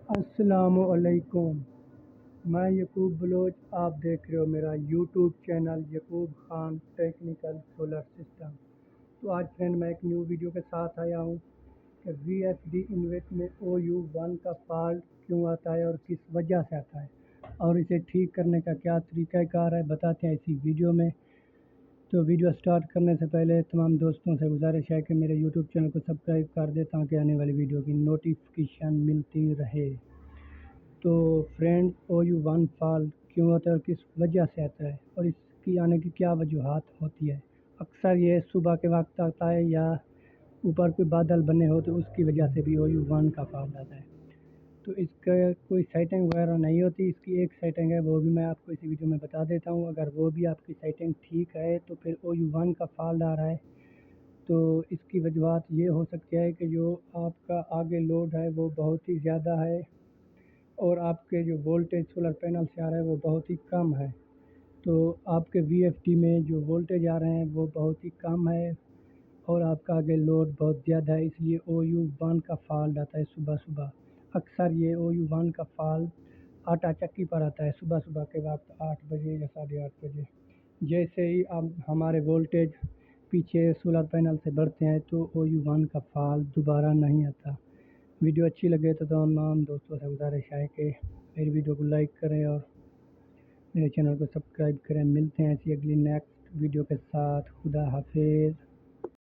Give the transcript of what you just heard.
السلام علیکم، میں یعقوب بلوچ، آپ دیکھ رہے ہو میرا یوٹیوب چینل یعقوب خان ٹیکنیکل سولر سسٹم۔ تو آج فرینڈ میں ایک نیو ویڈیو کے ساتھ آیا ہوں کہ وی ایف ڈی انویٹ میں OU1 کا فالٹ کیوں آتا ہے اور کس وجہ سے آتا ہے اور اسے ٹھیک کرنے کا کیا طریقہ کار ہے بتاتے ہیں اسی ویڈیو میں۔ تو ویڈیو سٹارٹ کرنے سے پہلے تمام دوستوں سے گزارش ہے کہ میرے یوٹیوب چینل کو سبسکرائب کر دیں تاکہ آنے والی ویڈیو کی نوٹیفیکیشن ملتی رہے۔ تو فرینڈ OU1 فالٹ کیوں ہوتا ہے اور کس وجہ سے آتا ہے اور اس کی آنے کی کیا وجوہات ہوتی ہے؟ اکثر یہ صبح کے وقت آتا ہے یا اوپر کوئی بادل بنے ہو تو اس کی وجہ سے بھی OU1 کا فالٹ آتا ہے۔ تو اس کا کوئی سیٹنگ وغیرہ نہیں ہوتی، اس کی ایک سیٹنگ ہے، وہ بھی میں آپ کو اسی ویڈیو میں بتا دیتا ہوں۔ اگر وہ بھی آپ کی سیٹنگ ٹھیک ہے تو پھر OU1 کا فالٹ آ رہا ہے تو اس کی وجوہات یہ ہو سکتی ہے کہ جو آپ کا آگے لوڈ ہے وہ بہت ہی زیادہ ہے اور آپ کے جو وولٹیج سولر پینل سے آ رہا ہے وہ بہت ہی کم ہے۔ تو آپ کے VFD میں جو وولٹیج آ رہے ہیں وہ بہت ہی کم ہے اور آپ کا آگے لوڈ بہت زیادہ ہے، اس لیے OU1 کا فالٹ آتا ہے صبح صبح۔ اکثر یہ OU1 کا فالٹ آٹا چکی پر آتا ہے صبح صبح کے وقت 8 بجے یا 8:30 بجے۔ جیسے ہی اب ہمارے وولٹیج پیچھے سولر پینل سے بڑھتے ہیں تو OU1 کا فالٹ دوبارہ نہیں آتا۔ ویڈیو اچھی لگے تو تمام دوستوں سے گزارش ہے کہ میری ویڈیو کو لائک کریں اور میرے چینل کو سبسکرائب کریں۔ ملتے ہیں ایسی اگلی نیکسٹ ویڈیو کے ساتھ۔ خدا حافظ۔